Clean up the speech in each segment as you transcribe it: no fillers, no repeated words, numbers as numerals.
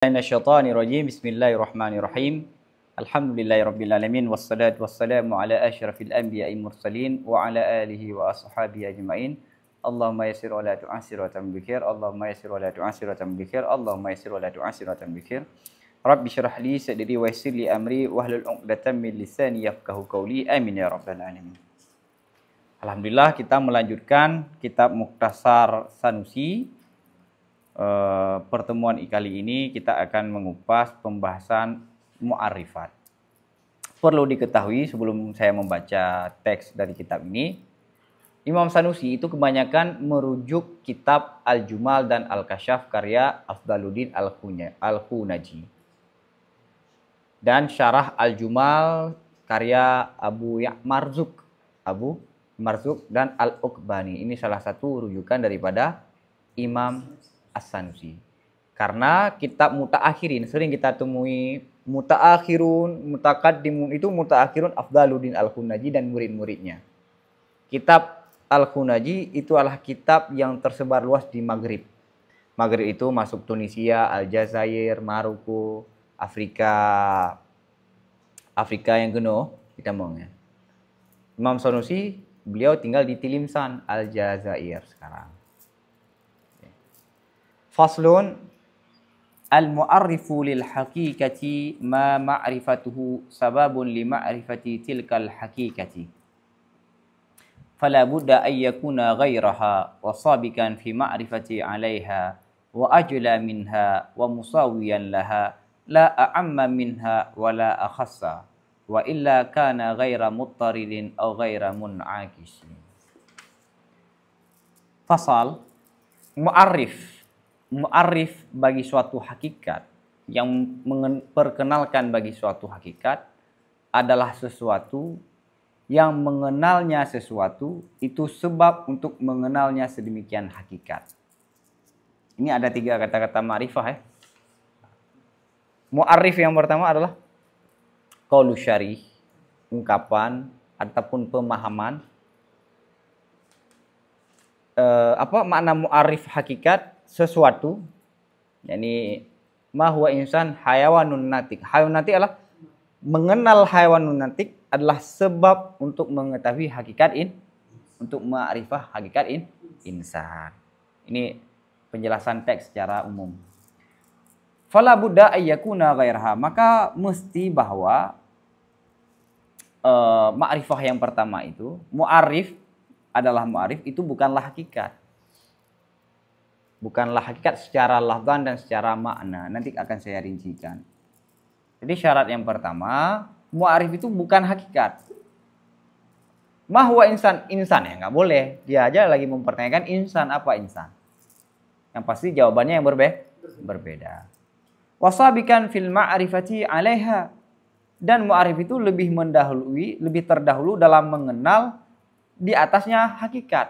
Minasyaitonirrajim. Bismillahirrahmanirrahim. Alhamdulillahirabbil alamin wassalatu wassalamu ala asyrafil anbiya'i mursalin wa ala alihi wa ashabihi ajmain. Allahumma yassir wa la tu'assir wa tambil khair. Allahumma yassir wa la tu'assir wa tambil khair. Allahumma yassir wa la tu'assir wa tambil khair. Rabbi shrah li sadri wa yassir li amri wahlul 'uqdatam min lisani yafqahu qawli. Amin ya rabbal alamin. Alhamdulillah, kita melanjutkan kitab Mukhtasar Sanusi. Pertemuan kali ini kita akan mengupas pembahasan mu'arifat. Perlu diketahui sebelum saya membaca teks dari kitab ini, Imam Sanusi itu kebanyakan merujuk kitab Al-Jumal dan Al-Kasyaf karya Afdaluddin Al-Khunaji. Dan syarah Al-Jumal karya Abu Marzuq dan Al-Uqbani. Ini salah satu rujukan daripada Imam As-Sanusi. Karena kitab mutaakhirin sering kita temui mutaakhirun, mutakaddimun, itu mutaakhirun Afdaluddin Al-Khunaji dan murid-muridnya. Kitab Al-Khunaji itu adalah kitab yang tersebar luas di Maghrib. Maghrib itu masuk Tunisia, Aljazair, Maroko, Afrika yang kuno kita maunya. Imam Sanusi beliau tinggal di Tilimsan, Aljazair sekarang. Faslun al-mu'arrifu lil haqiqati ma ma'rifatuhu sababun li ma'rifati tilkal haqiqati. Fala budda an yakuna ghairaha wa sabikan fi ma'rifati 'alayha wa ajla minha wa musawiyan laha la a'amma minha wa la akhassa wa illa kana ghaira muttaridin aw ghaira mun'akisin. Fasal mu'arrif bagi suatu hakikat, yang memperkenalkan bagi suatu hakikat adalah sesuatu yang mengenalnya sesuatu itu sebab untuk mengenalnya sedemikian hakikat. Ini ada 3 kata-kata ma'rifah ya. Mu'arrif yang pertama adalah qaulu syarih, ungkapan ataupun pemahaman. Apa makna mu'arrif hakikat? Sesuatu, yakni ma huwa insan hayawanun natik. Hayawan natik adalah mengenal hayawanun natik adalah sebab untuk mengetahui hakikat untuk ma'rifah hakikat insan. Ini penjelasan teks secara umum. Fala budda ayyakuna ghairaha, maka mesti bahwa ma'rifah yang pertama itu, mu'arif itu bukanlah hakikat. Bukanlah hakikat secara lafzan dan secara makna. Nanti akan saya rincikan. Jadi syarat yang pertama, mu'arif itu bukan hakikat. Ma huwa insan ya nggak boleh. Dia aja lagi mempertanyakan insan, apa insan? Yang pasti jawabannya yang berbeda. Wasabikan fil ma'rifati 'alaiha, dan mu'arif itu lebih terdahulu dalam mengenal di atasnya hakikat.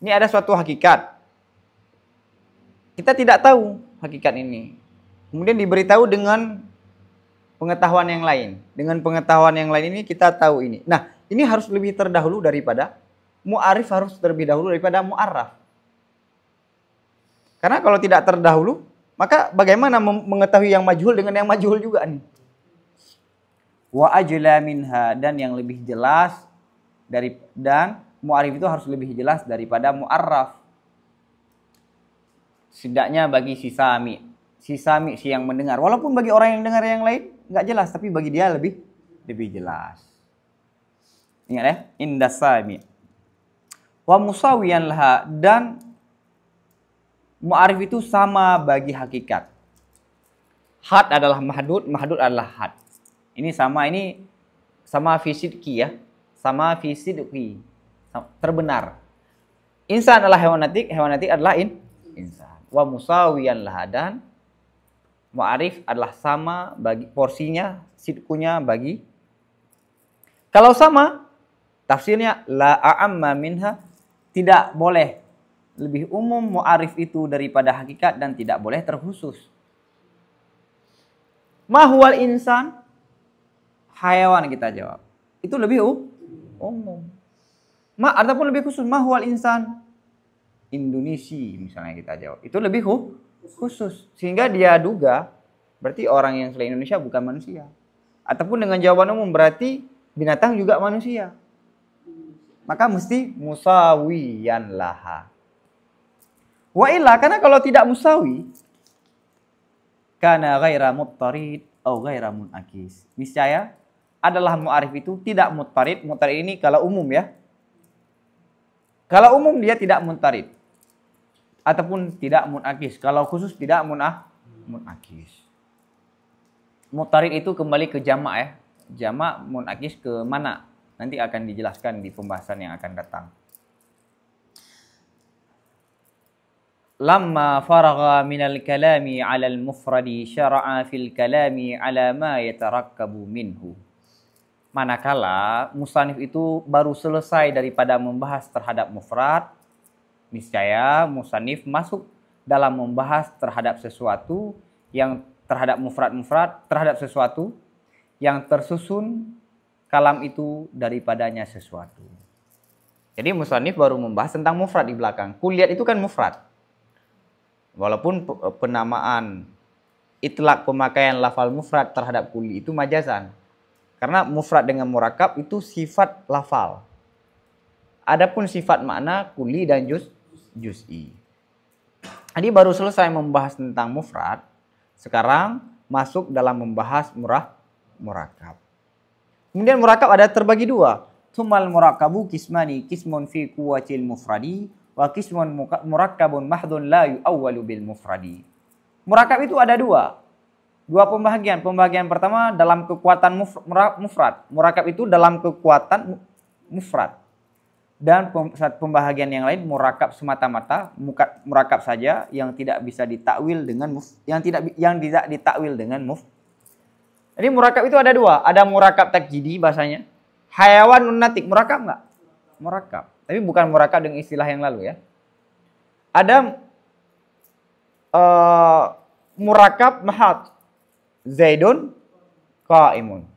Ini ada suatu hakikat. Kita tidak tahu hakikat ini. Kemudian diberitahu dengan pengetahuan yang lain. Dengan pengetahuan yang lain ini kita tahu ini. Nah, ini harus lebih terdahulu daripada mu'arif, harus terlebih dahulu daripada mu'arraf. Karena kalau tidak terdahulu, maka bagaimana mengetahui yang majhul dengan yang majhul juga nih. Wa ajla minha, dan yang lebih jelas dan mu'arif itu harus lebih jelas daripada mu'arraf. Setidaknya bagi si sami si yang mendengar, walaupun bagi orang yang dengar yang lain nggak jelas, tapi bagi dia lebih jelas. Ingat ya, indas sami wa musawiyan laha, dan mu'arif itu sama bagi hakikat. Had adalah mahdud adalah had. Ini sama fisidki ya, sama fisidki, terbenar. Insan adalah hewan natik adalah insan. Wa musawiyan laha, dan mu'arif adalah sama bagi porsinya, sidkunya bagi. Kalau sama, tafsirnya la a'amma minha, tidak boleh lebih umum mu'arif itu daripada hakikat dan tidak boleh terkhusus. Ma huwal insan, hayawan kita jawab. Itu lebih umum. Ataupun lebih khusus, ma huwal insan, Indonesia misalnya kita jawab, itu lebih Khusus. Sehingga dia duga berarti orang yang selain Indonesia bukan manusia. Ataupun dengan jawaban umum berarti binatang juga manusia. Maka mesti musawiyan laha. Wa illa, karena kalau tidak musawi, kana ghaira muttarid atau ghaira munakis. Niscaya adalah mu'arif itu tidak muttarid. Muttarid ini kalau umum ya. Kalau umum dia tidak muttarid. Ataupun tidak munakis. Kalau khusus tidak munakis. Muttarid itu kembali ke jamak ya. Jamak, munakis ke mana? Nanti akan dijelaskan di pembahasan yang akan datang. Lamma faragha minal kalami 'ala al-mufradi syara'a fil kalami 'ala ma yatarakkabu minhu. Manakala musannif itu baru selesai daripada membahas terhadap mufrad, niscaya musannif masuk dalam membahas terhadap sesuatu yang terhadap mufrad-mufrad, terhadap sesuatu yang tersusun kalam itu daripadanya sesuatu. Jadi musannif baru membahas tentang mufrad di belakang. Kuliat itu kan mufrad. Walaupun penamaan itlak pemakaian lafal mufrad terhadap kuli itu majazan. Karena mufrad dengan murakab itu sifat lafal. Adapun sifat makna kuli dan juz'i. Jadi baru selesai membahas tentang mufrad, sekarang masuk dalam membahas murakab. Kemudian murakab ada terbagi dua. Tumal murakabu kismani, kismun fi quwwatil mufradi wa kismun murakkabun mahdun la yu'awwalu bil mufradi. Murakab itu ada dua pembahagian. Pembahagian pertama dalam kekuatan mufrad. Murakab itu dalam kekuatan mufrad. Dan pembahagian yang lain murakab semata-mata, murakab saja yang tidak bisa ditakwil dengan yang tidak ditakwil dengan Jadi murakab itu ada dua, ada murakab takyidi bahasanya. Hayawan natik murakab enggak? Murakab. Tapi bukan murakab dengan istilah yang lalu ya. Ada murakab mahat. Zaidun qaimun.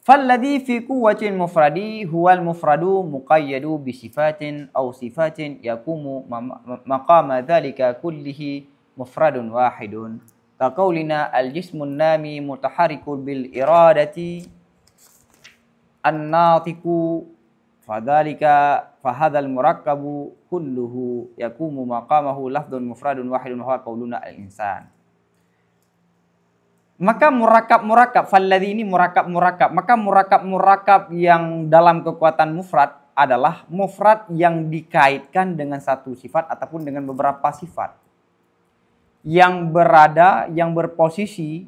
Falladhi fi quwwatil mufradi huwal mufradu muqayyadu bi sifatin aw sifatin yakumu maqama dhalika kullihi mufradun wahidun. Kaqaulina al-jismun nami mutaharrikun bil iradati an-natiqu fadzalika fahadzal murakkabu kulluhu yakumu maqamahu lafdun mufradun wahidun wa qauluna al-insan. Maka murakab falladzi ini murakab. Maka murakab yang dalam kekuatan mufrad adalah mufrad yang dikaitkan dengan satu sifat ataupun dengan beberapa sifat. Yang berposisi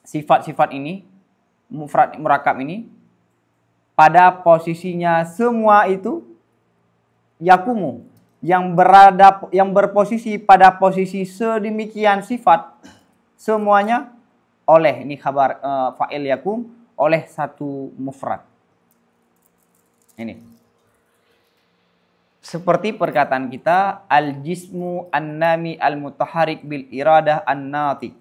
sifat-sifat ini, murakab ini pada posisinya semua itu yakumu, yang berposisi pada posisi sedemikian sifat semuanya oleh, ini khabar fa'il yakum, oleh satu mufrad. Ini seperti perkataan kita al-jismu an-nami al-mutaharik bil iradah an-natiq.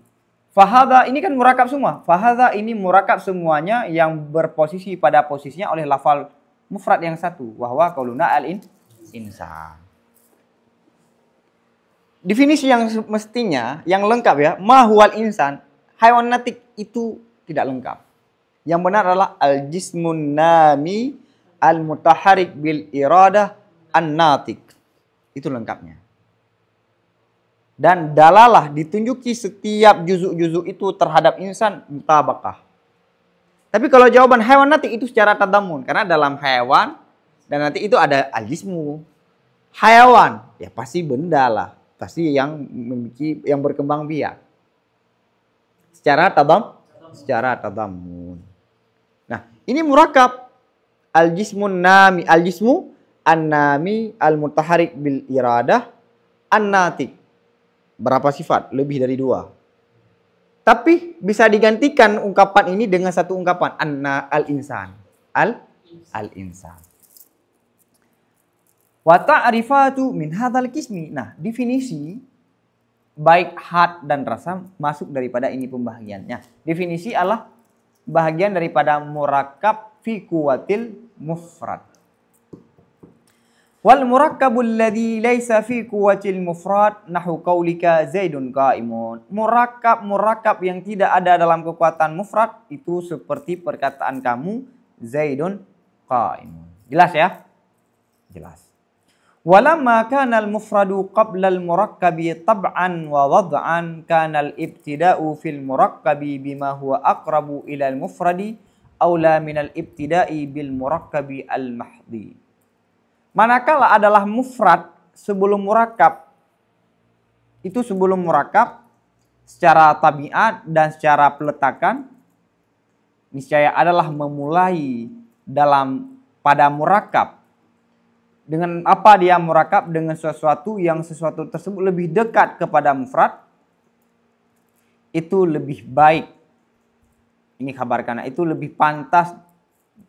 Fahadha ini kan murakab semua. Fahadha ini murakab semuanya yang berposisi pada posisinya oleh lafal mufrad yang satu. Wahwa qauluna al-insan. Definisi yang mestinya, yang lengkap ya, mahwal insan, haywan natik itu tidak lengkap. Yang benar adalah al-jismun nami al-mutaharik bil iradah an-natik. Itu lengkapnya. Dan dalalah ditunjuki setiap juzuk-juzuk itu terhadap insan mutabakah. Tapi kalau jawaban haywan natik itu secara tadamun. Karena dalam haywan dan nanti itu ada al-jismu. Hayawan, ya pasti benda lah. Pasti yang berkembang biak. Secara tadamun. Nah, ini murakab al-jismun nami, al-jismu an-nami al-mutaharik bil iradah an-natik. Berapa sifat? Lebih dari dua. Tapi bisa digantikan ungkapan ini dengan satu ungkapan al-insan. Al-insan. Wa ta'rifatu min hadzal qismi. Nah, definisi baik had dan rasa masuk daripada ini pembahagiannya. Definisi adalah bahagian daripada murakab fi quwwatil mufrad. Wal murakkabul ladzi laisa fi quwwatil mufrad nahu qaulika Zaidun qaimun. Murakkab yang tidak ada dalam kekuatan mufrad itu seperti perkataan kamu Zaidun qaimun. Jelas ya? Jelas. Walamma kana al-mufradu qabla al-murakkabi tab'an wa wad'an kana al-ibtida'u fil murakkabi bima huwa aqrabu ila al-mufradi aula min al-ibtida'i bil murakkabi al-mahdhi. Manakala adalah mufrad sebelum murakkab, itu sebelum murakkab secara tabiat dan secara peletakan niscaya adalah memulai pada murakkab. Dengan apa dia murakkab? Dengan sesuatu tersebut lebih dekat kepada mufrad, itu lebih baik. Ini kabar karena itu lebih pantas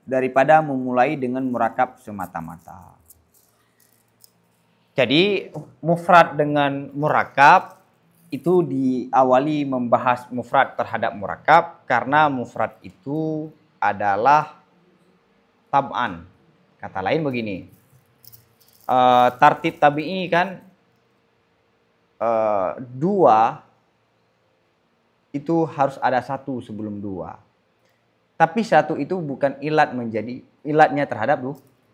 daripada memulai dengan murakkab semata-mata. Jadi mufrad dengan murakkab itu diawali membahas mufrad terhadap murakkab karena mufrad itu adalah tab'an. Kata lain begini, tartib tabi'i kan dua itu harus ada satu sebelum dua. Tapi satu itu bukan ilatnya terhadap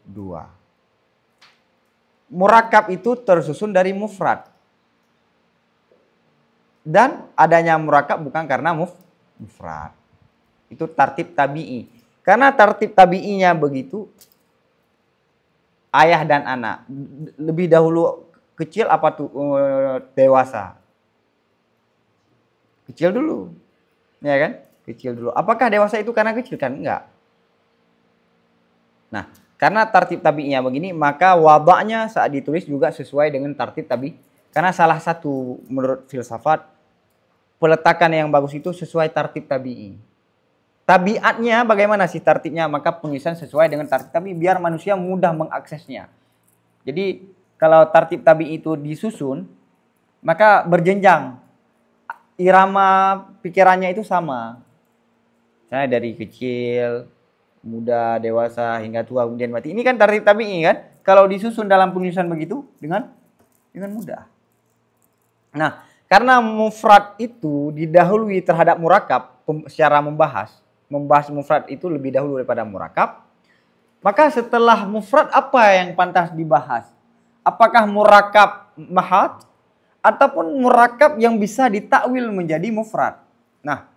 dua. Murakkab itu tersusun dari mufrad. Dan adanya murakkab bukan karena mufrad. Itu tartib tabi'i. Karena tartib tabi'inya begitu, ayah dan anak. Lebih dahulu kecil apa tuh dewasa? Kecil dulu. Ya kan? Kecil dulu. Apakah dewasa itu karena kecil? Kan enggak. Nah, karena tartib tabi'inya begini, maka wada'nya saat ditulis juga sesuai dengan tartib tabi. Karena salah satu menurut filsafat, peletakan yang bagus itu sesuai tartib tabi'i. Tabiatnya bagaimana sih tartibnya? Maka penulisan sesuai dengan tartib tabi'i biar manusia mudah mengaksesnya. Jadi kalau tartib tabi'i itu disusun, maka berjenjang. Irama pikirannya itu sama. Misalnya dari kecil, muda, dewasa, hingga tua, kemudian mati. Ini kan tartib tabi'i kan? Kalau disusun dalam penulisan begitu dengan mudah. Nah, karena mufrad itu didahului terhadap murakkab secara membahas mufrad itu lebih dahulu daripada murakkab. Maka setelah mufrad apa yang pantas dibahas? Apakah murakkab mahad ataupun murakkab yang bisa ditakwil menjadi mufrad? Nah,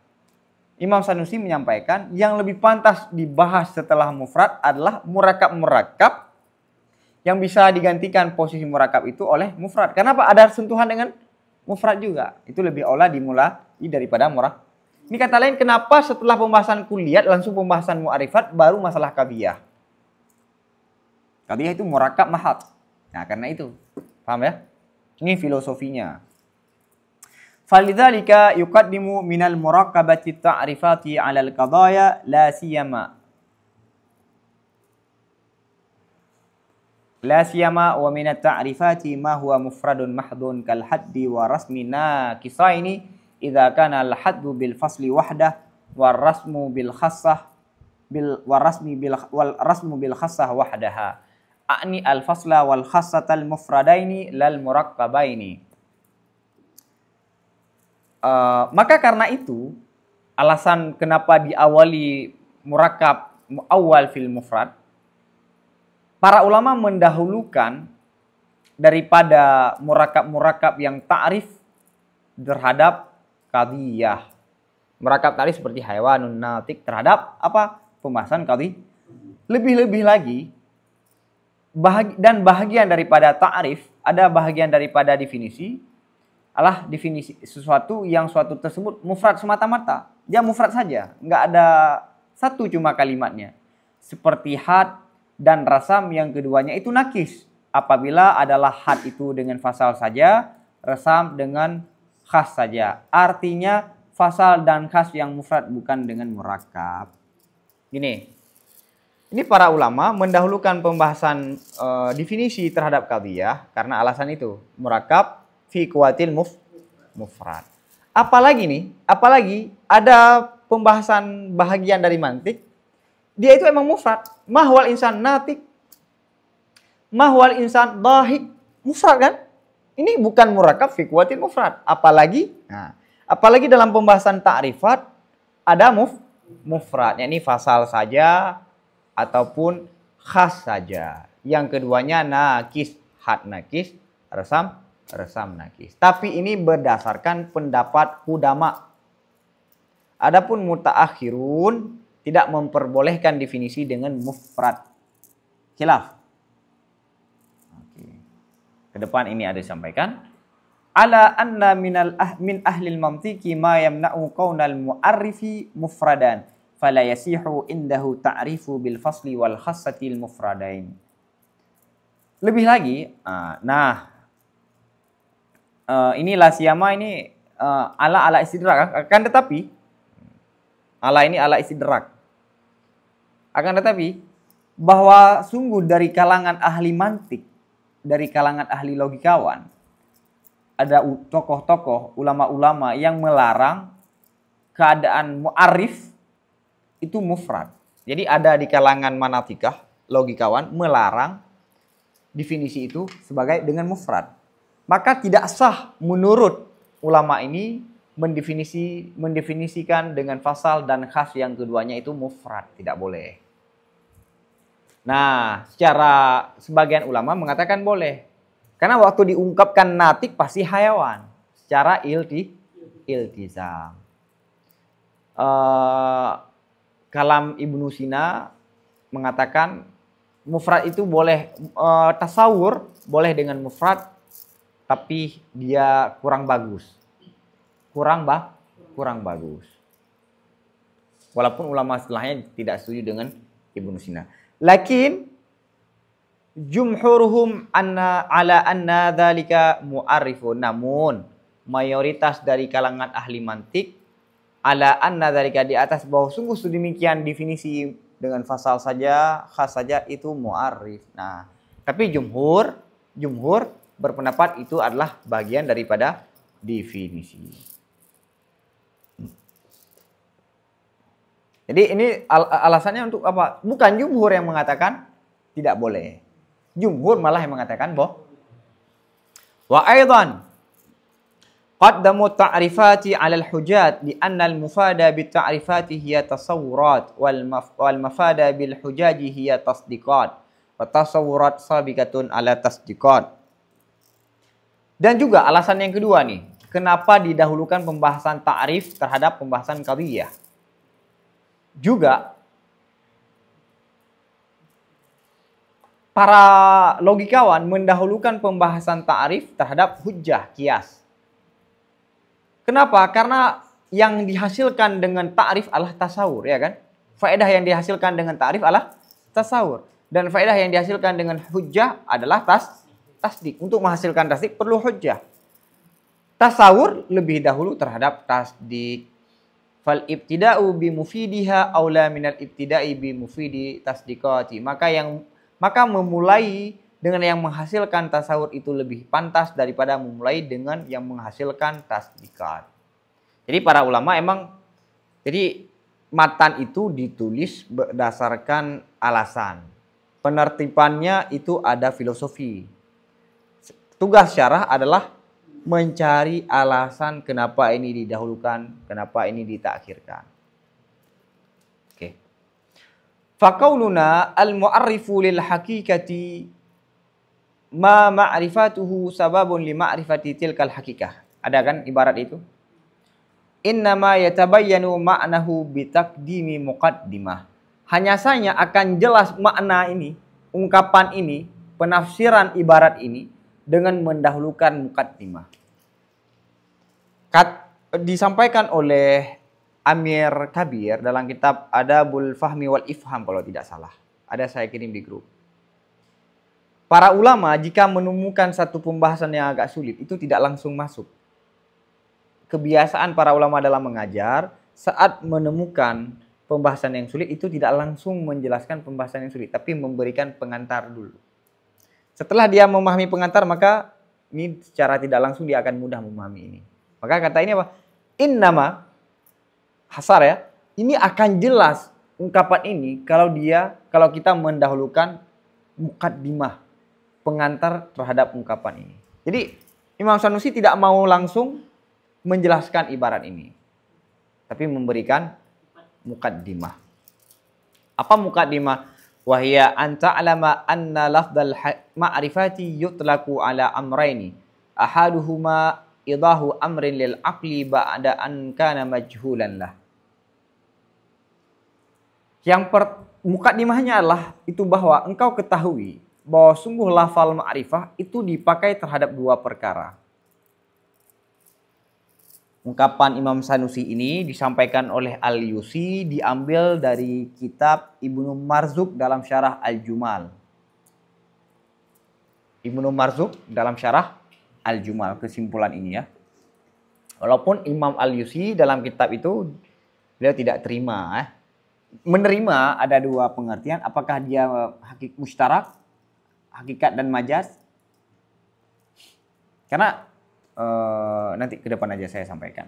Imam Sanusi menyampaikan yang lebih pantas dibahas setelah mufrad adalah murakkab yang bisa digantikan posisi murakkab itu oleh mufrad. Kenapa? Ada sentuhan dengan mufrad juga. Itu lebih aula dimulai daripada murakkab. Ini kata lain, kenapa setelah pembahasan kulliyat langsung pembahasan mu'arifat baru masalah qadhiyah. Qadhiyah itu murakkab mahad. Nah, karena itu. Paham ya? Ini filosofinya. Falidzalika yuqaddimu minal murakkabati ta'rifati 'ala al-qadaya la siyama wa min at-ta'rifati ma huwa mufradun mahdhun kal haddi wa rasmi naqisaini idza kana al-haddu bil fasli wahdah war rasmu bil khassah wal rasmu bil khassah wahdaha a'ni al-fasla wal khassatal mufradaini lal murakkabaini. Maka karena itu alasan kenapa diawali murakkab awal fil mufrad, para ulama mendahulukan daripada murakkab yang ta'rif terhadap qadhiyah. Murakkab ta'rif seperti haywanun natik terhadap apa? Pembahasan qadhiyah. Lebih-lebih lagi dan bahagian daripada ta'rif, ada bahagian daripada definisi adalah definisi sesuatu yang suatu tersebut mufrad semata-mata. Dia mufrad saja, nggak ada satu cuma kalimatnya. Seperti had dan rasam yang keduanya itu nakis. Apabila adalah had itu dengan fasal saja, rasam dengan khas saja. Artinya fasal dan khas yang mufrad bukan dengan murakkab. Gini, ini para ulama mendahulukan pembahasan definisi terhadap qadhiyah karena alasan itu. Murakkab fi kuwatil mufrad. Apalagi ada pembahasan bahagian dari mantik, dia itu emang mufrad. Mahwal insan natik. Mahwal insan dahik mufrad kan? Ini bukan murakab fi kuwatin mufrad. Apalagi dalam pembahasan ta'rifat ada mufrad, yakni fasal saja ataupun khas saja. Yang keduanya nakis, had nakis, resam nakis. Tapi ini berdasarkan pendapat ulama. Adapun mutaakhirun tidak memperbolehkan definisi dengan mufrad. Khilaf. Ke depan ini ada disampaikan. Ala anna min ahlil mamtiki ma yamna'u qaunal mu'arrifi mufradan. Fala yasihu indahu ta'rifu bil fasli wal khassatil mufradain. Lebih lagi, inilah siyama ini ala istidrak. Akan tetapi, ala ini ala istidrak. Akan tetapi, bahwa sungguh dari kalangan ahli mantik, dari kalangan ahli logikawan, ada tokoh-tokoh, ulama-ulama yang melarang keadaan mu'arif itu mufrad. Jadi ada di kalangan manatikah, logikawan, melarang definisi itu sebagai dengan mufrad. Maka tidak sah menurut ulama ini mendefinisikan dengan fasal dan khas yang keduanya itu mufrad. Tidak boleh. Nah, secara sebagian ulama mengatakan boleh. Karena waktu diungkapkan natik pasti hayawan. Secara iltizam. Kalam Ibnu Sina mengatakan mufrad itu boleh, tasawur boleh dengan mufrad, tapi dia kurang bagus. Kurang bagus. Walaupun ulama setelahnya tidak setuju dengan Ibnu Sina. Lakin jumhuruhum ala anna dzalika mu'arrifun. Namun mayoritas dari kalangan ahli mantik ala anna dzalika, di atas bahwa sungguh sedemikian definisi dengan fasal saja, khas saja itu mu'arrif. Nah, tapi jumhur berpendapat itu adalah bagian daripada definisi. Jadi ini alasannya untuk apa? Bukan jumhur yang mengatakan tidak boleh. Jumhur malah yang mengatakan boh. Wa aidan qaddamu ta'rifati 'ala al-hujat li anna al-mufada bi ta'rifati hiya tasawurat wal mafada bil hujaji hiya tasdiqat. Wa tasawurat sabiqatun 'ala tasdiqat. Dan juga alasan yang kedua nih, kenapa didahulukan pembahasan ta'rif terhadap pembahasan qadhiyah? Juga para logikawan mendahulukan pembahasan ta'rif terhadap hujjah, kias. Kenapa? Karena yang dihasilkan dengan ta'rif adalah tasawur, ya kan? Faedah yang dihasilkan dengan ta'rif adalah tasawur. Dan faedah yang dihasilkan dengan hujjah adalah tasdik. Untuk menghasilkan tasdik perlu hujjah. Tasawur lebih dahulu terhadap tasdik. Fal ibtida'u bi mufidiha aula minal ibtida'i bi mufidi tasdiqati. Maka memulai dengan yang menghasilkan tasawur itu lebih pantas daripada memulai dengan yang menghasilkan tasdiqat. Jadi para ulama jadi matan itu ditulis berdasarkan alasan. Penertibannya itu ada filosofi. Tugas syarah adalah mencari alasan kenapa ini didahulukan, kenapa ini ditakhirkan. Oke. Faqauluna al-mu'arrifu lil haqiqati ma ma'rifatuhu sababun li ma'rifati tilkal haqiqah. Ada kan ibarat itu? Innama yatabayyanu ma'nahu bi taqdimi muqaddimah. Hanya saja akan jelas makna ini, ungkapan ini, penafsiran ibarat ini dengan mendahulukan muqaddimah. Disampaikan oleh Amir Kabir dalam kitab Adabul Fahmi wal Ifham kalau tidak salah. Ada saya kirim di grup. Para ulama jika menemukan satu pembahasan yang agak sulit itu tidak langsung masuk. Kebiasaan para ulama dalam mengajar saat menemukan pembahasan yang sulit itu tidak langsung menjelaskan pembahasan yang sulit, tapi memberikan pengantar dulu. Setelah dia memahami pengantar, maka ini secara tidak langsung dia akan mudah memahami ini. Maka kata ini apa? Innama, hasar ya, ini akan jelas ungkapan ini kalau kita mendahulukan muqaddimah. pengantar terhadap ungkapan ini. Jadi Imam Sanusi tidak mau langsung menjelaskan ibarat ini, tapi memberikan muqaddimah. Apa muqaddimah? Wahia an ta'lama anna lafdal ma'rifati yutlaqu ala amraini. Ahaduhuma idahu amrin lil aqli ba'da an kana majhulan lah. Muqaddimahnya adalah itu bahwa engkau ketahui bahwa sungguh lafal ma'rifah itu dipakai terhadap dua perkara. Ungkapan Imam Sanusi ini disampaikan oleh Al-Yusi, diambil dari kitab Ibnu Marzuq dalam syarah Al-Jumal. Ibnu Marzuq dalam syarah Al-Jumal, kesimpulan ini ya. Walaupun Imam Al-Yusi dalam kitab itu beliau tidak terima. Menerima ada dua pengertian, apakah dia mustarak, hakikat dan majaz. Karena nanti ke depan aja saya sampaikan.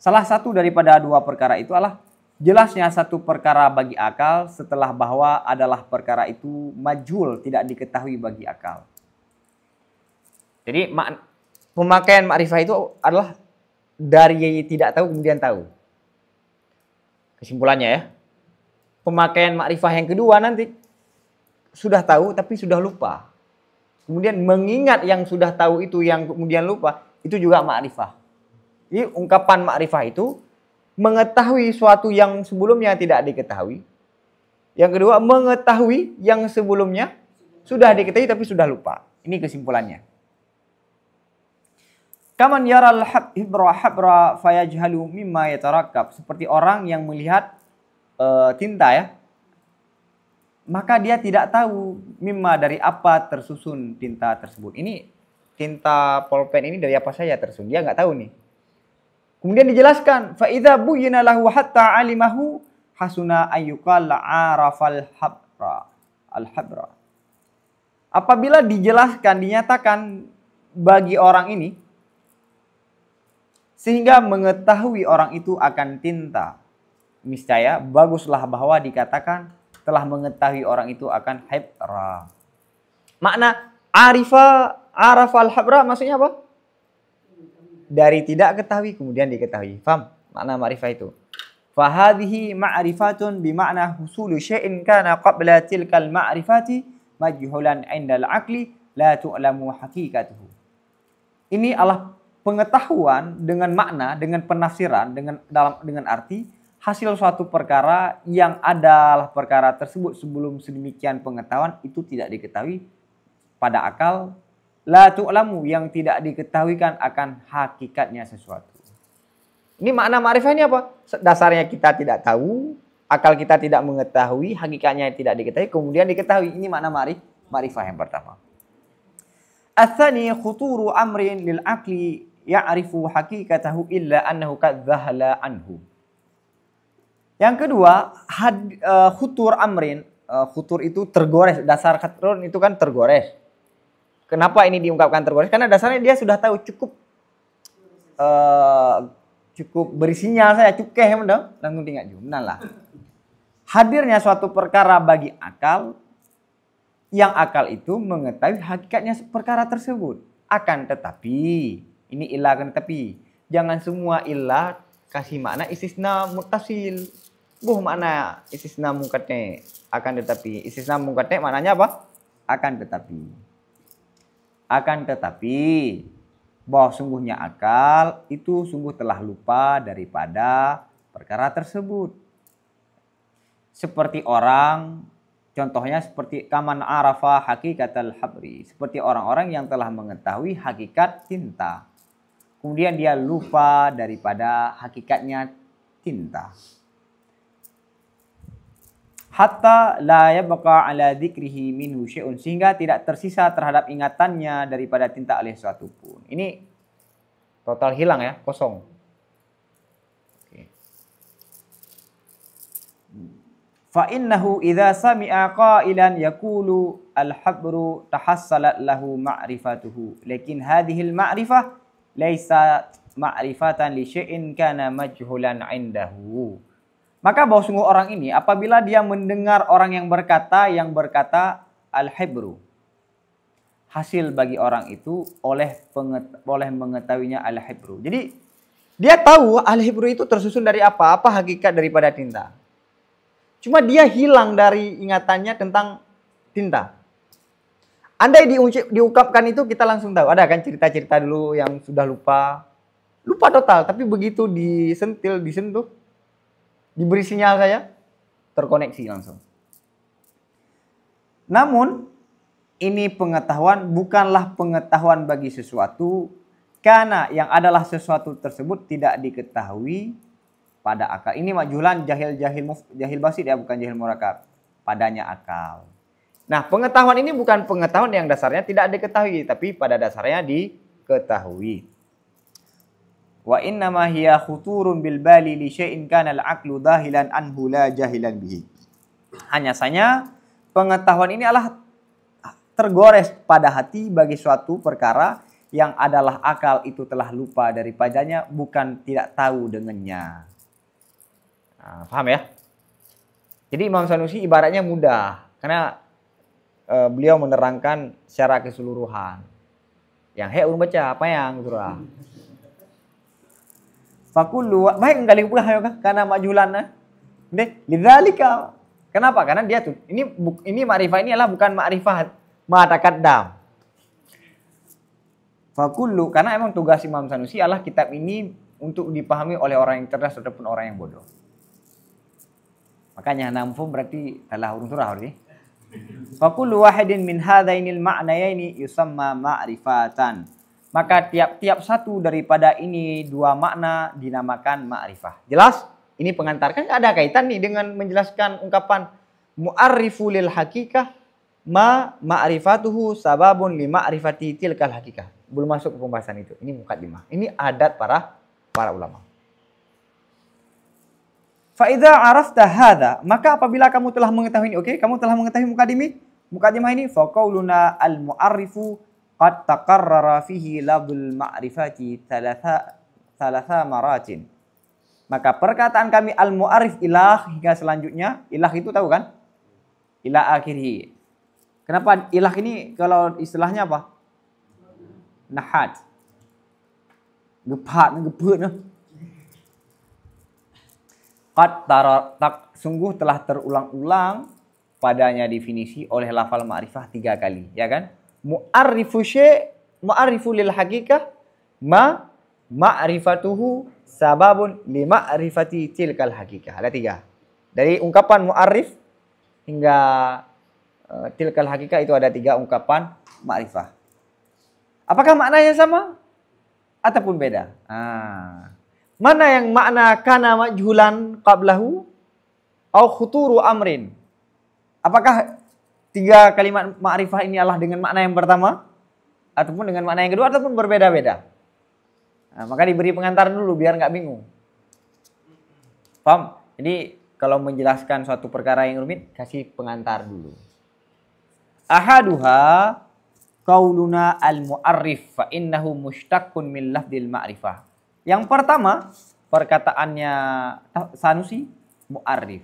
Salah satu daripada dua perkara itu adalah jelasnya satu perkara bagi akal setelah bahwa adalah perkara itu majhul, tidak diketahui bagi akal. Jadi pemakaian ma'rifah itu adalah dari tidak tahu kemudian tahu. Kesimpulannya ya. Pemakaian ma'rifah yang kedua nanti sudah tahu tapi sudah lupa. Kemudian mengingat yang sudah tahu itu yang kemudian lupa, itu juga ma'rifah. Jadi ungkapan ma'rifah itu mengetahui suatu yang sebelumnya tidak diketahui. Yang kedua, mengetahui yang sebelumnya sudah diketahui tapi sudah lupa. Ini kesimpulannya. Kaman yaral habra fayajhalu mimma yatarakkab. Seperti orang yang melihat tinta ya. Maka dia tidak tahu mimma dari apa tersusun tinta tersebut. Ini tinta pulpen ini dari apa saja tersusun. Dia nggak tahu nih. Kemudian dijelaskan, fa idza buyyina lahu hatta alimahu hasuna ayyuqal arafal habra. Al-habra. Apabila dijelaskan, dinyatakan bagi orang ini sehingga mengetahui orang itu akan tinta. Niscaya baguslah bahwa dikatakan telah mengetahui orang itu akan habra. Makna arafal habra maksudnya apa? Dari tidak ketahui kemudian diketahui. Faham makna ma'rifah itu? Fahadhihi ma'rifatun bima'na husulu syai'in kana qabla tilkal ma'rifati majhulan 'indal aqli la tu'lamu haqiqatuhu. Ini adalah pengetahuan dengan makna, dengan penafsiran, dengan arti hasil suatu perkara yang adalah perkara tersebut sebelum sedemikian pengetahuan itu tidak diketahui pada akal. La tu'lamu yang tidak diketahuikan akan hakikatnya sesuatu. Ini makna ma'rifah ini apa? Dasarnya kita tidak tahu, akal kita tidak mengetahui, hakikatnya tidak diketahui, kemudian diketahui. Ini makna ma'rifah yang pertama. Atsani khuturu amrin lil aqli ya'rifu haqiqatahu illa annahu kadzahala anhu. Yang kedua, khutur amrin. Khutur itu tergores. Dasar khutur itu kan tergores. Kenapa ini diungkapkan tergores? Karena dasarnya dia sudah tahu cukup beri sinyal saya cukup langsung tinggal jumlah lah. Hadirnya suatu perkara bagi akal, yang akal itu mengetahui hakikatnya perkara tersebut. Akan tetapi, ini ilah akan tetapi. Jangan semua ilah kasih makna istisna muttasil. Makna istisna mungkatnya akan tetapi. Istisna mungkatnya maknanya apa? Akan tetapi. Akan tetapi bahwa sungguhnya akal itu sungguh telah lupa daripada perkara tersebut. Seperti orang, contohnya seperti kaman arafa hakikatal habri. Seperti orang-orang yang telah mengetahui hakikat tinta. Kemudian dia lupa daripada hakikatnya tinta. Hatta la yabqa ala dzikrihi minhu syai'un, sehingga tidak tersisa terhadap ingatannya daripada tinta oleh suatu pun. Ini total hilang ya, kosong. Oke. Fa innahu idza sami'a qailan yaqulu al-habru tahassalat lahu ma'rifatuhu, lakin hadhihi al-ma'rifah laysat ma'rifatan li syai'in kana majhulan 'indahu. Maka bahwa sungguh orang ini apabila dia mendengar orang yang berkata al-hibru, hasil bagi orang itu oleh mengetahuinya al-hibru. Jadi dia tahu al-hibru itu tersusun dari apa hakikat daripada tinta. Cuma dia hilang dari ingatannya tentang tinta. Andai diungkapkan itu kita langsung tahu. Ada kan cerita-cerita dulu yang sudah lupa total, tapi begitu disentuh, diberi sinyal saja, terkoneksi langsung. Namun ini pengetahuan bukanlah pengetahuan bagi sesuatu, karena yang adalah sesuatu tersebut tidak diketahui pada akal. Ini majhulan jahil basit ya, bukan jahil murakab. Padanya akal. Nah, pengetahuan ini bukan pengetahuan yang dasarnya tidak diketahui, tapi pada dasarnya diketahui. Wa innama hiya khuturun bil bali li syai'in kana al-aqlu dahilan anhu la jahilan bihi. Hanya saja pengetahuan ini adalah tergores pada hati bagi suatu perkara yang adalah akal itu telah lupa daripadanya, bukan tidak tahu dengannya. Nah, paham ya? Jadi Imam Sanusi ibaratnya mudah, karena beliau menerangkan secara keseluruhan. Yang urung baca apa yang surah. Fakullu baik kali pula karena majulan lidzalika. Kenapa? Karena dia tuh ini ma'rifah ini adalah bukan ma'rifah ma taqaddam. Fakullu, karena emang tugas Imam Sanusi adalah kitab ini untuk dipahami oleh orang yang cerdas ataupun orang yang bodoh. Makanya namfum berarti telah urung surah ini. Fakullu wahidin min hadainil ma'nayaini yusamma ma'rifatan. Maka tiap-tiap satu daripada ini dua makna dinamakan ma'rifah. Jelas? Ini pengantar, kan ada kaitan nih dengan menjelaskan ungkapan mu'arrifu lil hakikah ma'rifatuhu sababun li ma'rifati tilkal hakikah. Belum masuk ke pembahasan itu. Ini mukaddimah. Ini adat para ulama. Fa idza arafta hadza, maka apabila kamu telah mengetahui ini, oke, kamu telah mengetahui mukaddimah ini, fa qauluna al mu'arrifu qad taqarrara fihi lafzul ma'rifati thalatha maratin. Maka perkataan kami al mu'arrif ilah hingga selanjutnya, ilah itu tahu kan? Ila akhirih. Kenapa ilah ini kalau istilahnya apa? Nahat. Geput. Sungguh telah terulang-ulang padanya definisi oleh lafal ma'rifah 3 kali, ya kan? Mu'arrifu lil hakikah ma'rifatuhu sababun li ma'rifati tilkal hakikah. Ada 3. Dari ungkapan mu'arrif hingga tilkal hakikah itu ada 3 ungkapan ma'rifah. Apakah maknanya sama ataupun beda? Mana yang makna kana majhulan qablahu au khuturu amrin? Apakah 3 kalimat ma'rifah ini adalah dengan makna yang pertama ataupun dengan makna yang kedua ataupun berbeda-beda? Nah, maka diberi pengantar dulu biar nggak bingung. Paham? Jadi kalau menjelaskan suatu perkara yang rumit kasih pengantar dulu. Ahaduha qauluna al-mu'arrif fa innahu mushtaqqun min lafdil ma'rifah. Yang pertama, perkataannya Sanusi mu'arrif.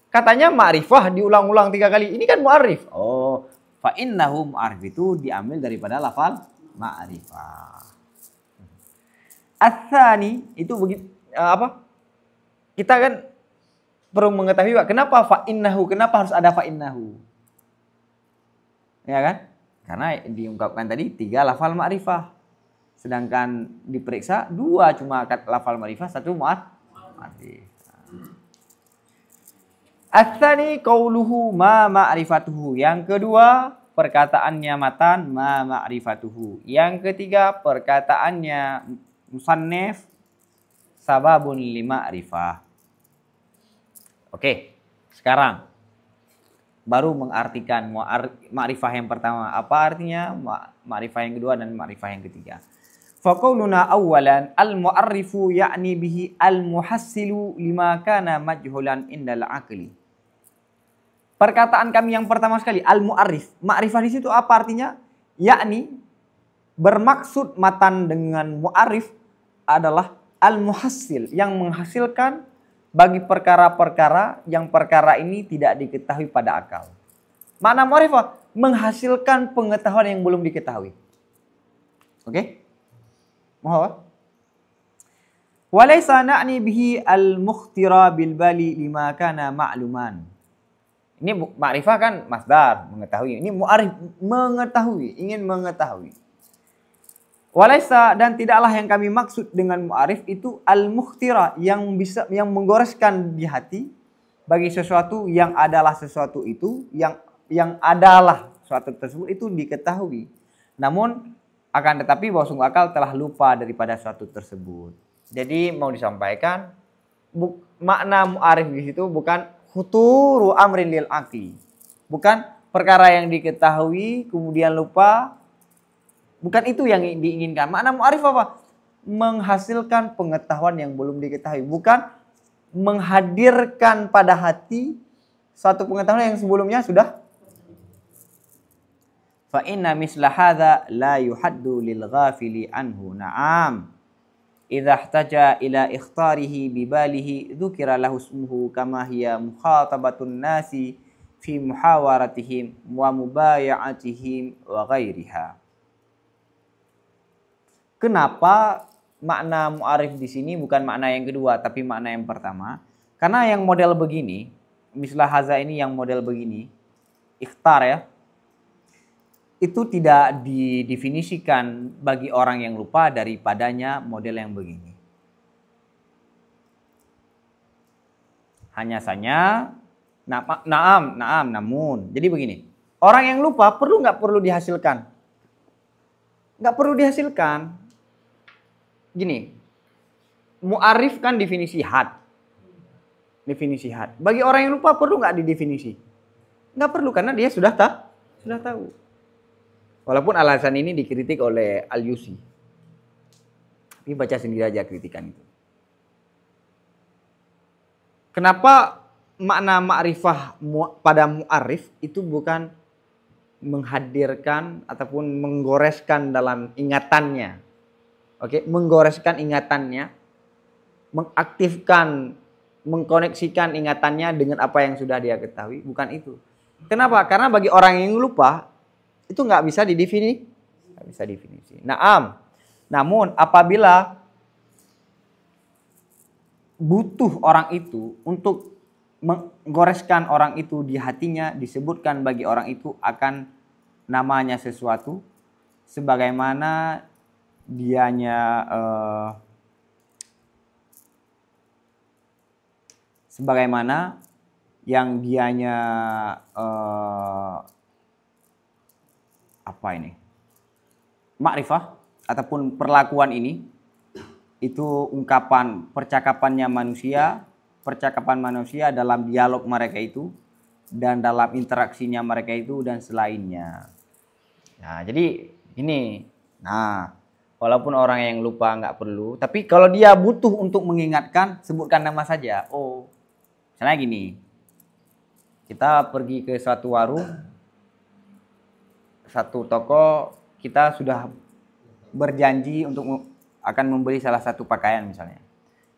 Katanya ma'rifah diulang-ulang 3 kali. Ini kan mu'arrif. Oh, fa innahu mu'arrif itu diambil daripada lafal ma'rifah. Ats-tsani itu begitu apa? Kita kan perlu mengetahui kenapa fa innahu, kenapa harus ada fa innahu? Ya kan? Karena diungkapkan tadi 3 lafal ma'rifah. Sedangkan diperiksa 2 cuma lafal ma'rifah, 1 ma'rif. Ats-tsani qauluhu ma ma'rifatuhu. Yang kedua, perkataannya matan ma ma'rifatuhu. Yang ketiga, perkataannya musannif sababun li ma'rifah. Oke, sekarang baru mengartikan ma'rifah yang pertama. Apa artinya? Ma'rifah yang kedua dan ma'rifah yang ketiga. Faqauluna awalan al-mu'arrifu ya'ni bihi al-muhassilu lima kana majhulan indal aqli. Perkataan kami yang pertama sekali al-mu'arrif. Ma'rifah di situ apa artinya? Yakni bermaksud matan dengan mu'arrif adalah al-muhassil, yang menghasilkan bagi perkara-perkara yang perkara ini tidak diketahui pada akal. Makna mu'arifah menghasilkan pengetahuan yang belum diketahui. Oke? Mohon. Walaysa na'ni bihi al-mukhtira bil bali lima kana ma'luman. Ini ma'rifah kan masdar, mengetahui. Ini mu'arif, mengetahui, ingin mengetahui. Walaysa, dan tidaklah yang kami maksud dengan mu'arif itu al-mukhtira, yang menggoreskan di hati bagi sesuatu yang adalah sesuatu itu, yang adalah suatu tersebut itu diketahui. Namun akan tetapi bahwa sungguh akal telah lupa daripada suatu tersebut. Jadi mau disampaikan makna mu'arif di situ bukan khuturu amrin lil aqli. Bukan perkara yang diketahui kemudian lupa. Bukan itu yang diinginkan. Makna mu'arif apa? Menghasilkan pengetahuan yang belum diketahui. Bukan menghadirkan pada hati suatu pengetahuan yang sebelumnya sudah. Fa inna misla hadza la yuhaddu lil ghafili anhu. Na'am. Idza ihtaja ila ikhtarihi bibalihi dzukira lahu ismuhu kama hiya mukhatabatun nasi fi muhawaratihim wa mubaya'atihim wa ghairiha. Kenapa makna mu'arif di sini bukan makna yang kedua tapi makna yang pertama? Karena yang model begini, mislah haza ini yang model begini, ikhtar ya, itu tidak didefinisikan bagi orang yang lupa daripadanya model yang begini. Hanya saja, namun. Jadi begini, orang yang lupa nggak perlu dihasilkan? Nggak perlu dihasilkan. Gini, mu'arif kan definisi had. Definisi had. Bagi orang yang lupa perlu nggak didefinisi? Nggak perlu karena dia sudah tahu. Walaupun alasan ini dikritik oleh Al-Yusi. Tapi baca sendiri aja kritikan itu. Kenapa makna ma'rifah pada mu'arif itu bukan menghadirkan ataupun menggoreskan dalam ingatannya. Oke, menggoreskan ingatannya, mengaktifkan, mengkoneksikan ingatannya dengan apa yang sudah dia ketahui, bukan itu. Kenapa? Karena bagi orang yang lupa itu nggak bisa didefinisi. Namun apabila butuh orang itu untuk menggoreskan orang itu di hatinya, disebutkan bagi orang itu akan namanya sesuatu sebagaimana dianya sebagaimana yang dianya makrifah ataupun perlakuan ini itu ungkapan percakapan manusia dalam dialog mereka itu dan dalam interaksinya mereka itu dan selainnya. Nah, jadi ini. Nah, walaupun orang yang lupa nggak perlu, tapi kalau dia butuh untuk mengingatkan, sebutkan nama saja. Oh, misalnya gini, kita pergi ke suatu warung, satu toko, kita sudah berjanji untuk akan membeli salah satu pakaian misalnya.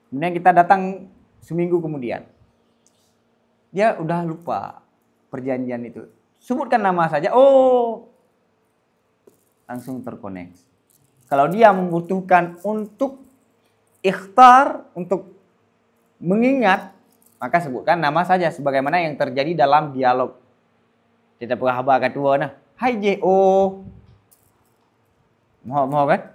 Kemudian kita datang seminggu kemudian. Dia udah lupa perjanjian itu. Sebutkan nama saja, oh, langsung terkoneksi. Kalau dia membutuhkan untuk ikhtar, untuk mengingat, maka sebutkan nama saja sebagaimana yang terjadi dalam dialog. Kita berkhabar kedua nah, hai Jo. Mau kan?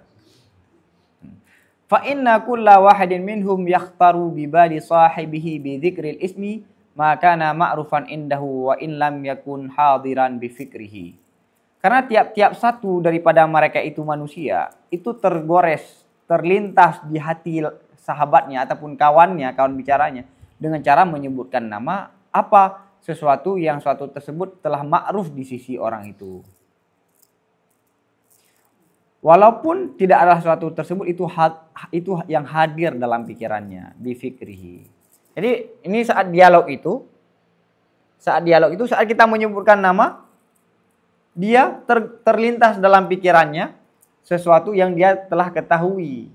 Fa inna kulla wahidin minhum yakhtaru bi bali sahibihi bi dzikril ismi ma kana ma'rufan indahu wa in lam yakun hadiran bi fikrihi. Karena tiap-tiap satu daripada mereka itu manusia, itu tergores, terlintas di hati sahabatnya ataupun kawan bicaranya dengan cara menyebutkan nama apa sesuatu yang suatu tersebut telah ma'ruf di sisi orang itu. Walaupun tidak ada suatu tersebut itu yang hadir dalam pikirannya, bifikrihi. Jadi ini saat dialog itu saat kita menyebutkan nama, dia terlintas dalam pikirannya sesuatu yang dia telah ketahui,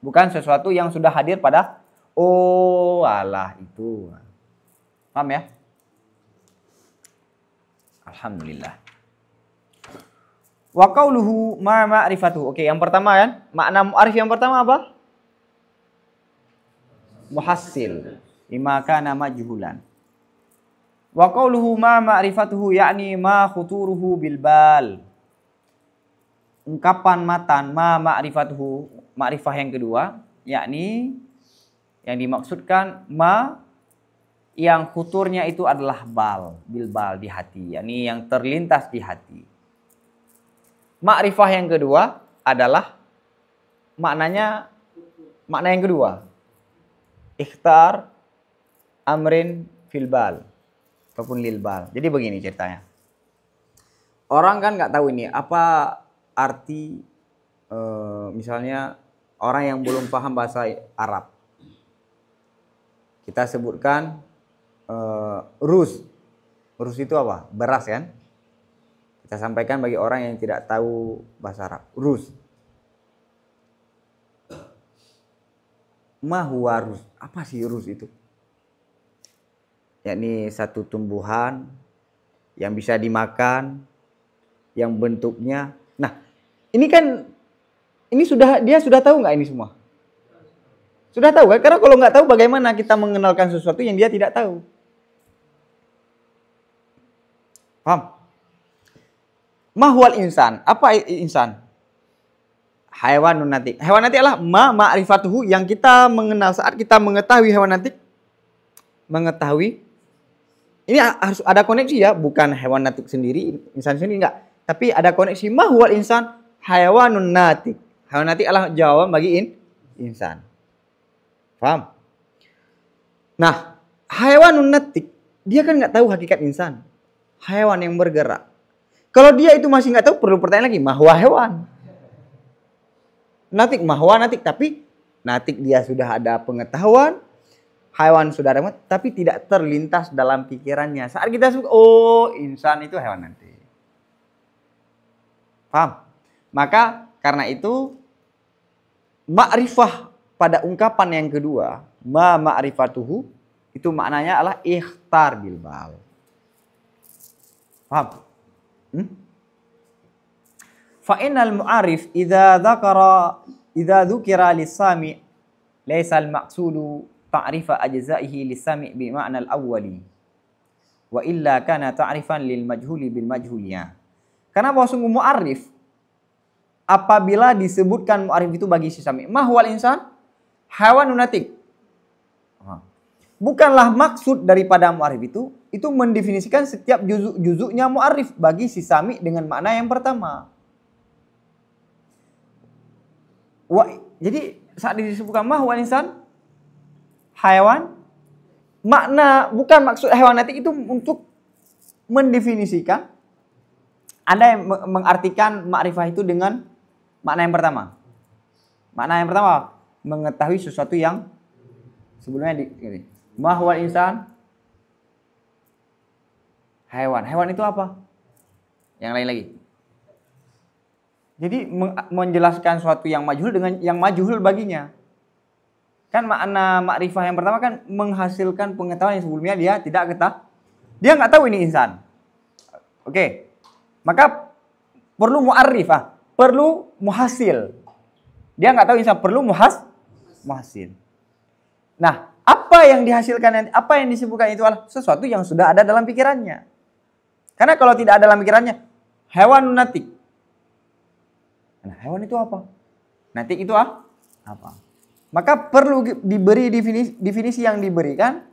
bukan sesuatu yang sudah hadir pada oh alah itu. Paham ya? Alhamdulillah. Wa qauluhu ma ma'rifatuhu. Oke, yang pertama kan, makna mu'arif yang pertama apa? Muhassil. Lima kana majhulan. Wa qauluhu ma ma'rifatuhu yakni ma khuturuhu bil bal. Ungkapan matan ma ma'rifatuhu, ma'rifah yang kedua, yakni yang dimaksudkan ma yang khuturnya itu adalah bal, bil bal di hati, yakni yang terlintas di hati. Ma'rifah yang kedua adalah maknanya makna yang kedua. Ikhtar amrin fil bal ataupun lil bal. Jadi begini ceritanya. Orang kan nggak tahu ini apa arti misalnya orang yang belum paham bahasa Arab. Kita sebutkan rus. Rus itu apa? Beras kan? Kita sampaikan bagi orang yang tidak tahu bahasa Arab. Rus. Ma huwa rus. Apa sih rus itu? Yakni satu tumbuhan yang bisa dimakan, yang bentuknya. Nah, ini kan dia sudah tahu nggak ini semua? Sudah tahu kan? Karena kalau nggak tahu bagaimana kita mengenalkan sesuatu yang dia tidak tahu? Paham? Mahwal insan. Apa insan? Hewan natik. Hewan natik adalah ma'rifatuhu yang kita mengenal saat kita mengetahui hewan natik. Mengetahui. Ini harus ada koneksi ya. Bukan hewan natik sendiri, insan sendiri enggak. Tapi ada koneksi. Mahwal insan. Hewanun natik. Hewan natik adalah jawaban bagi insan. Paham? Nah, hewanun natik. Dia kan nggak tahu hakikat insan. Hewan yang bergerak. Kalau dia itu masih nggak tahu, perlu pertanyaan lagi, mahwa hewan. Natik, mahwa natik. Tapi natik dia sudah ada pengetahuan, hewan sudah ada, tapi tidak terlintas dalam pikirannya. Saat kita sebut, oh insan itu hewan natik. Paham? Maka karena itu, ma'rifah pada ungkapan yang kedua, ma'rifatuhu, itu maknanya adalah ikhtar bil bal. Paham? Fa'inal mu'arif idza dzukira lis-sami laisa al-maqsudu ta'rifa ajza'ihi lis-sami bi ma'na al-awwali wa illa kana ta'rifan lil majhuli bil majhuliyah. Karena bahwa sungguh mu'arif apabila disebutkan mu'arif itu bagi si sami, mahwal insan hawanun natik. Bukanlah maksud daripada mu'arif itu mendefinisikan setiap juzuk-juzuknya mu'arif bagi si sami dengan makna yang pertama. Jadi saat disebutkan mahwal insan hayawan, makna bukan maksud hewan natik itu untuk mendefinisikan. Anda yang mengartikan ma'rifah itu dengan makna yang pertama. Makna yang pertama mengetahui sesuatu yang sebelumnya ini. Mahwal insan hewan. Hewan itu apa? Yang lain lagi. Jadi menjelaskan sesuatu yang majhul dengan yang majhul baginya. Kan makna makrifah yang pertama kan menghasilkan pengetahuan yang sebelumnya dia tidak ketahui. Dia nggak tahu ini insan. Oke. Maka perlu mu'arrifah, perlu muhasil. Dia nggak tahu insan, perlu muhasil. Nah, apa yang dihasilkan nanti, apa yang disebutkan itu adalah sesuatu yang sudah ada dalam pikirannya. Karena kalau tidak ada dalam pikirannya, hewan natik. Nah, hewan itu apa? Natik itu apa? Maka perlu diberi definisi yang diberikan.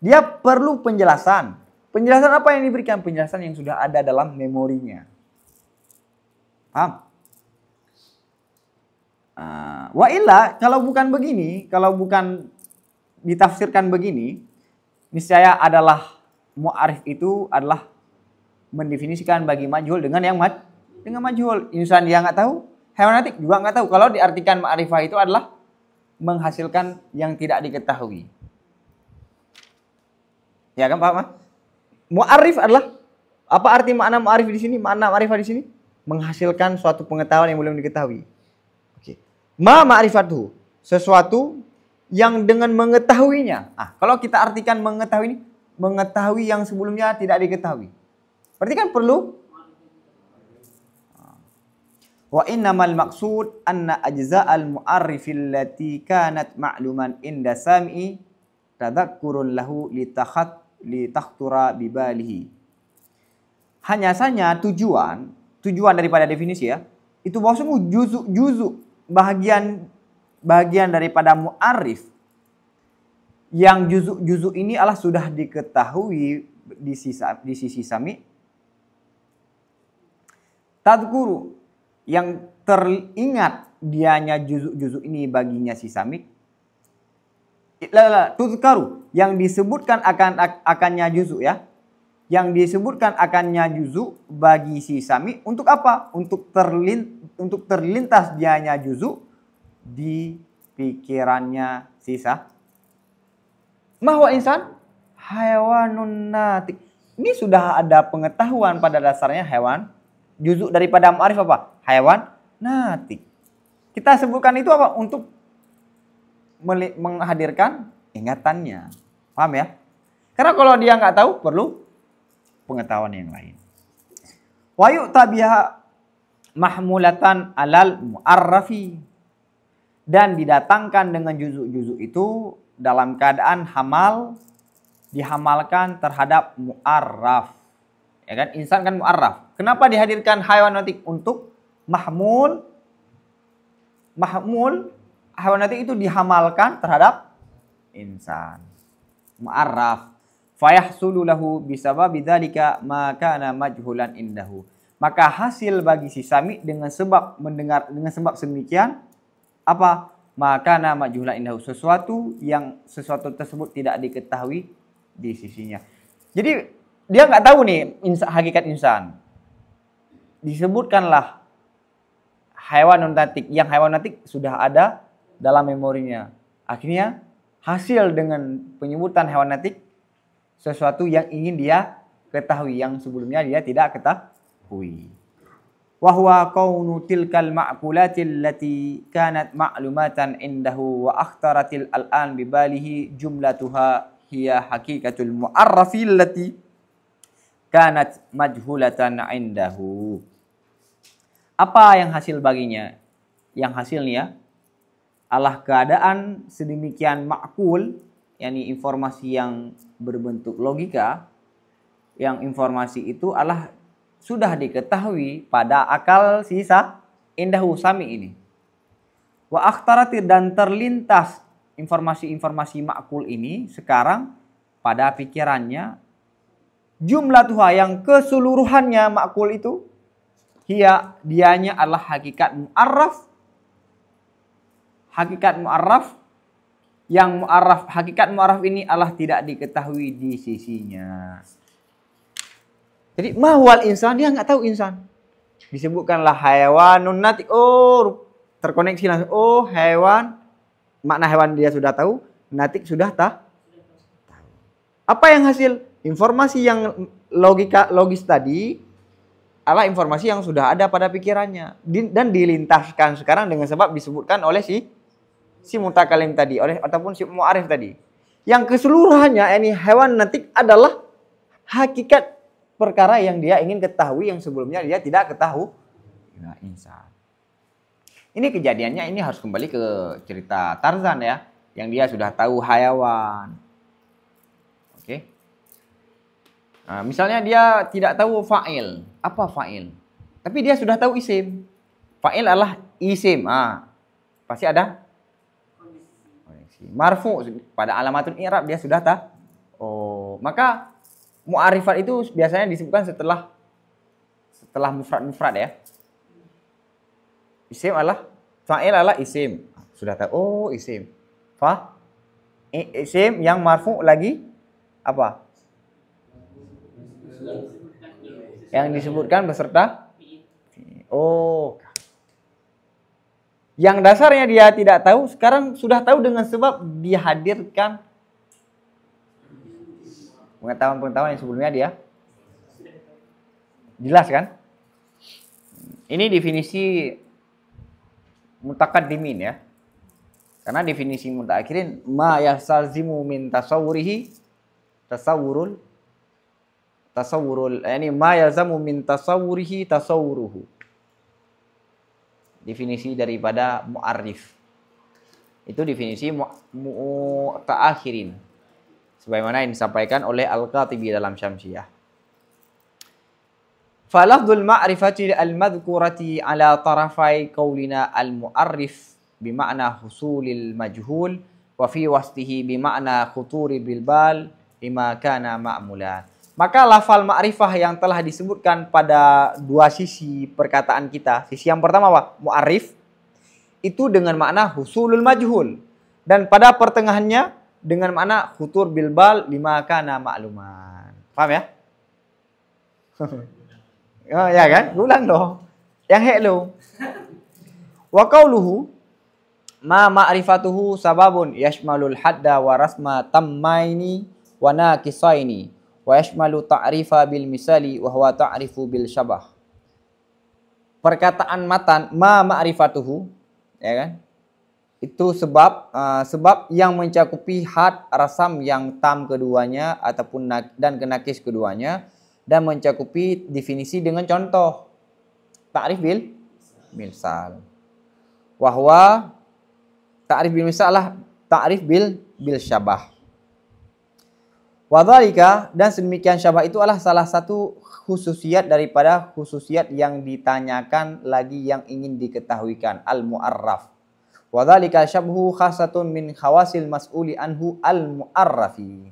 Dia perlu penjelasan. Penjelasan apa yang diberikan? Penjelasan yang sudah ada dalam memorinya. Paham? Wa illa, kalau bukan begini, kalau bukan ditafsirkan begini, niscaya adalah mu'arif itu adalah mendefinisikan bagi majhul dengan yang dengan majhul. Insan dia nggak tahu, hewan natik juga nggak tahu. Kalau diartikan ma'rifah itu adalah menghasilkan yang tidak diketahui. Ya kan, paham? Mu'arif adalah apa arti makna mu'arif di sini? Makna ma'rifah di sini menghasilkan suatu pengetahuan yang belum diketahui. Oke. Ma'rifatuhu, sesuatu yang dengan mengetahuinya. Kalau kita artikan mengetahui ini, mengetahui yang sebelumnya tidak diketahui. Berarti kan perlu Wa innamal maqsud anna ajza'al mu'arrifil lati kanat ma'luman inda sami'i tadhakkurun lahu litakhtura bibalihi. Hanya saja tujuan daripada definisi ya, itu bahwasanya juzuk bagian daripada mu'arrif yang juzuk ini adalah sudah diketahui di sisi sami. Tadhkuru yang teringat dianya juzuk ini baginya si sami. Tuzkaru yang disebutkan akannya juzuk ya. Yang disebutkan akannya juzuk bagi si sami untuk apa? Untuk terlintas dianya juzuk di pikirannya sisa. Mahwa insan hayawanun natik. Ini sudah ada pengetahuan pada dasarnya hewan. Juzuk daripada ma'arif apa? Hewan natik. Kita sebutkan itu apa? Untuk menghadirkan ingatannya. Paham ya? Karena kalau dia nggak tahu perlu pengetahuan yang lain. Wa yu'tabiha mahmulatan alal mu'arrafi. Dan didatangkan dengan juzuk-juzuk itu dalam keadaan dihamalkan terhadap mu'arraf. Ya kan? Insan kan mu'arraf. Kenapa dihadirkan hayawanatik? Untuk mahmul hayawanatik itu dihamalkan terhadap insan. Mu'arraf. Fayahsulu lahu bisababi dzalika ma kana majhulan indahu. Maka hasil bagi si sami dengan sebab sedemikian apa? Maka nama majhulan indahu, sesuatu tersebut tidak diketahui di sisinya. Jadi dia nggak tahu nih hakikat insan. Disebutkanlah hewan natik, yang hewan natik sudah ada dalam memorinya. Akhirnya hasil dengan penyebutan hewan natik sesuatu yang ingin dia ketahui yang sebelumnya dia tidak ketahui. Wa huwa kaunu tilkal ma'kulatil lati kanat ma'lumatan indahu wa akhtaratil al'an bibalihi jumlatuha hiya hakikatul mu'arrafil lati kanat majhulatan indahu. Apa yang hasil baginya? Yang hasilnya adalah keadaan sedemikian ma'kul, yakni informasi yang berbentuk logika, yang informasi itu adalah sudah diketahui pada akal sisa indahu sami ini. Wa akhtaratir, dan terlintas informasi-informasi ma'kul ini sekarang pada pikirannya. Jumlah tuha, yang keseluruhannya ma'kul itu dianya adalah hakikat mu'arraf. Hakikat mu'arraf yang hakikat mu'arraf ini adalah tidak diketahui di sisinya. Jadi mahwal insan, dia nggak tahu insan. Disebutkanlah hayawanun natik. Oh, terkoneksi langsung. Oh, hewan. Makna hewan dia sudah tahu. Natik sudah tahu. Apa yang hasil? Informasi yang logis tadi adalah informasi yang sudah ada pada pikirannya. Dan dilintaskan sekarang dengan sebab disebutkan oleh si mutakalim tadi, ataupun si mu'arif tadi. Yang keseluruhannya ini hewan natik adalah hakikat perkara yang dia ingin ketahui yang sebelumnya dia tidak ketahui. Nah, insan. Ini kejadiannya ini harus kembali ke cerita Tarzan ya, yang dia sudah tahu hayawan. Oke. Nah, misalnya dia tidak tahu fa'il. Apa fa'il? Tapi dia sudah tahu isim. Fa'il adalah isim. Pasti ada marfu pada alamatul i'rab dia sudah tahu. Oh, maka mu'arifat itu biasanya disebutkan setelah mufrad ya. Isim adalah fa'il adalah isim. Sudah tahu. Oh, isim. Isim yang marfu lagi apa? Yang disebutkan beserta. Oh. Yang dasarnya dia tidak tahu, sekarang sudah tahu dengan sebab dihadirkan pengetahuan yang sebelumnya dia jelas kan? Ini definisi mutakaddimin ya. Karena definisi mutakhirin ma yasalzimu min tasawwurihi tasawwurul ini ma yalzamu min tasawwurihi tasawwuruhu. Definisi daripada mu'arrif. Itu definisi muta'akhirin. Sebagaimana yang disampaikan oleh Al-Qatibi dalam Syamsiyah. Falafdul ma'rifati al-madhkurati ala tarafai qawlina al-mu'arrif bima'na husulil majhul wa fi waslihi bima'na khuturi bilbal lima kana ma'mulan. Maka lafal ma'rifah yang telah disebutkan pada dua sisi perkataan kita. Sisi yang pertama apa? Mu'arrif. Itu dengan makna husulul majhul. Dan pada pertengahannya dengan makna khutur bilbal lima kana ma'luman. Paham ya? Oh, ya kan? Ulang loh. Yang hek lo. Wa qauluhu ma ma'rifatuhu sababun yashmalul hadda wa rasma tammaini wa naqisaini wa yashmalu ta'rifa bil misali wa huwa ta'rifu bil syabah. Perkataan matan ma ma'rifatuhu, ya kan? Itu sebab yang mencakupi had rasam yang tam keduanya ataupun dan kenakis keduanya, dan mencakupi definisi dengan contoh. Ta'rif bil misal. Wahwa ta'rif bil misal lah ta'rif bil syabah. Wadhalika, dan sedemikian syabah itu adalah salah satu khususiat daripada khususiat yang ditanyakan lagi yang ingin diketahuikan, al-mu'arraf. Wadhalika syabhu khasatun min khawasil mas'uli anhu al-mu'arrafi.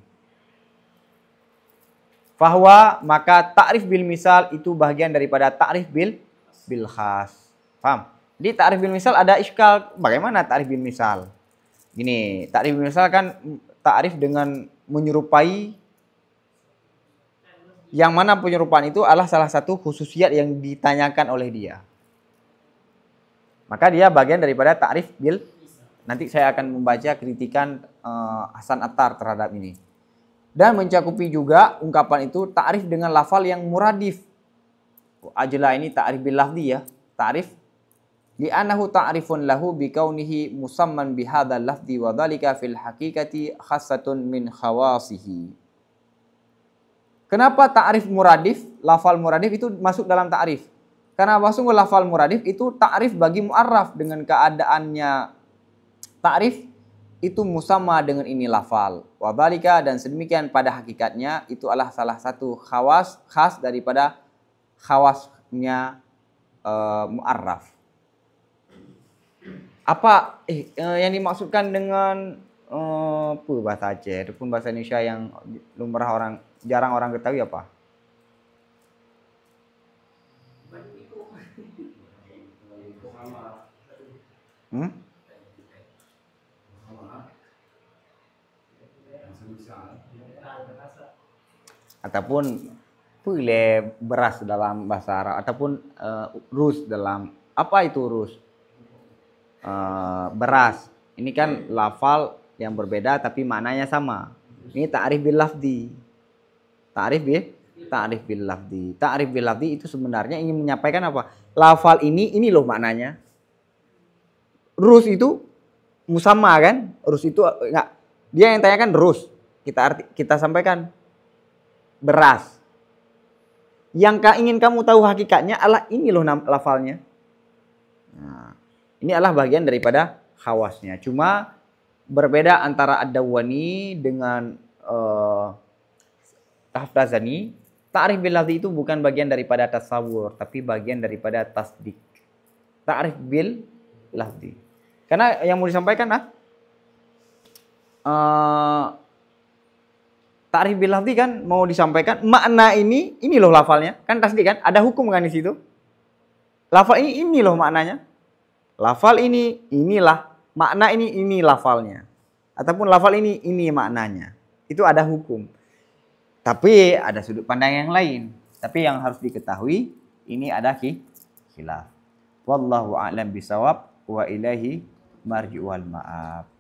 Fahwa, maka ta'rif bil misal itu bagian daripada ta'rif bil khas. Paham? Jadi ta'rif bil misal ada iskal. Bagaimana ta'rif bil misal? Gini, ta'rif bil misal kan ta'rif dengan menyerupai, yang mana penyerupaan itu adalah salah satu khususiat yang ditanyakan oleh dia. Maka dia bagian daripada ta'rif bil. Nanti saya akan membaca kritikan Hasan Attar terhadap ini. Dan mencakupi juga ungkapan itu ta'rif dengan lafal yang muradif. Ajla ini ta'rif bil lafzi ya. Ta'rif li'annahu ta'rifun lahu bikaunihi musamman bihadzal lafzi wa dzalika fil haqiqati khassatun min khawasihi. Kenapa ta'rif muradif, lafal muradif itu masuk dalam ta'rif? Karena masuk lafal muradif itu ta'rif bagi mu'arraf, dengan keadaannya ta'rif itu musamma dengan ini lafal. Wa dzalika, dan sedemikian pada hakikatnya itu adalah salah satu khas daripada khawasnya mu'arraf. Apa yang dimaksudkan dengan apa bahasa Aceh ataupun bahasa Indonesia yang lumrah jarang orang ketahui apa? Ataupun pule beras dalam bahasa Arab, ataupun rus dalam, apa itu rus? Beras. Ini kan lafal yang berbeda tapi maknanya sama. Ini ta'rif bil lafzi. Ta'rif bil lafzi. Ta'rif bil lafzi itu sebenarnya ingin menyampaikan apa? Lafal ini loh maknanya. Rus itu musamma kan? Rus itu enggak. Dia yang tanyakan rus. Kita sampaikan beras. Yang ingin kamu tahu hakikatnya adalah ini loh lafalnya. Nah, ini adalah bagian daripada khawasnya. Cuma berbeda antara Ad-Dawwani dengan Taftazani. Ta'rif bil lafzi itu bukan bagian daripada tasawur, tapi bagian daripada tasdik. Ta'rif bil lafzi. Karena yang mau disampaikan ta'rif bil lafzi kan mau disampaikan makna ini loh lafalnya. Kan tasdik kan, ada hukum kan di situ. Lafal ini loh maknanya. Lafal inilah makna ini lafalnya. Ataupun lafal ini maknanya. Itu ada hukum. Tapi ada sudut pandang yang lain. Tapi yang harus diketahui ini ada khilaf. Wallahu a'lam bisawab wa ilaihi marji'ul ma'ab.